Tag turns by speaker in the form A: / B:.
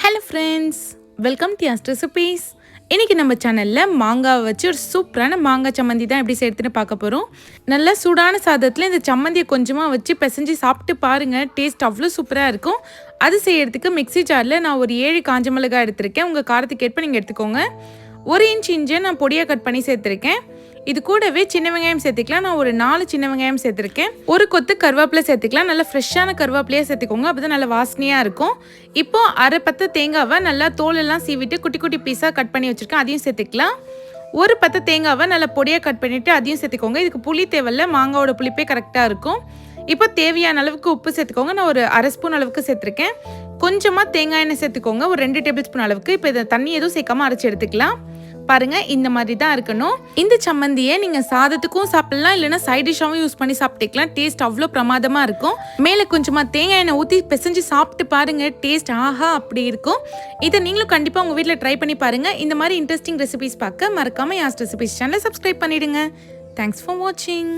A: Hello friends, welcome to Yas Recipes. இன்னைக்கு நம்ம சேனல்ல மாங்காய் வச்சு ஒரு சூப்பரான மாங்காய் சம்மந்தி தான் எப்படி செய்யறதுன்னு பார்க்க போறோம். நல்ல சூடான சாதத்துல இந்த சம்மந்தியை கொஞ்சமா வச்சு பிசைஞ்சு சாப்பிட்டு பாருங்க. டேஸ்ட் அவ்வளோ சூப்பரா இருக்கும். அது செய்யறதுக்கு மிக்ஸி ஜார்ல நான் ஒரு 7 காஞ்ச மிளகாய் எடுத்திருக்கேன். உங்க காரத்துக்கு ஏற்ப நீங்க எடுத்துக்கோங்க. 1 இன்ச் இஞ்சி நான் பொடியா கட் பண்ணி சேர்த்திருக்கேன். இது கூடவே சின்ன வெங்காயம் சேர்த்துக்கலாம். நான் ஒரு 4 சின்ன வெங்காயம் சேர்த்துருக்கேன். ஒரு கொத்து கருவேப்பிலை சேர்த்துக்கலாம். நல்லா ஃப்ரெஷ்ஷான கருவேப்பிலையே சேர்த்துக்கோங்க. அப்போ தான் நல்லா வாசனையாக இருக்கும். இப்போ அரை பத்து தேங்காவை நல்லா தோலெல்லாம் சீவிட்டு குட்டி குட்டி பீஸாக கட் பண்ணி வச்சுருக்கேன். அதையும் சேர்த்துக்கலாம். ஒரு பத்து தேங்காவை நல்லா பொடியாக கட் பண்ணிவிட்டு அதையும் சேர்த்துக்கோங்க. இதுக்கு புளி தேவையில்ல, மாங்காவோட புளிப்பே கரெக்டாக இருக்கும். இப்போ தேவையான அளவுக்கு உப்பு சேர்த்துக்கோங்க. நான் ஒரு அரை ஸ்பூன் அளவுக்கு சேர்த்துருக்கேன். கொஞ்சமாக தேங்காய் எண்ணெய் சேர்த்துக்கோங்க. ஒரு 2 டேபிள் ஸ்பூன் அளவுக்கு. இப்போ இதை தண்ணி எதுவும் சேர்க்காம அரைச்சி எடுத்துக்கலாம். பாருங்க, இந்த மாதிரி தான் இருக்கணும். இந்த சம்மந்தியை நீங்க சாதத்துக்கும் சாப்பிடலாம், இல்லைன்னா சைட் டிஷ்ஷாவும் யூஸ் பண்ணி சாப்பிட்டுக்கலாம். டேஸ்ட் அவ்வளோ பிரமாதமா இருக்கும். மேலே கொஞ்சமா தேங்காய் எண்ணெய் ஊற்றி பிசைஞ்சு சாப்பிட்டு பாருங்க. டேஸ்ட் ஆஹா அப்படி இருக்கும். இதை நீங்களும் கண்டிப்பா உங்க வீட்டில் ட்ரை பண்ணி பாருங்க. இந்த மாதிரி இன்ட்ரெஸ்டிங் ரெசிபிஸ் பார்க்க மறக்காம யாஸ் ரெசிபிஸ் சேனலை சப்ஸ்கிரைப் பண்ணிடுங்க. தேங்க்ஸ் ஃபார் வாட்சிங்.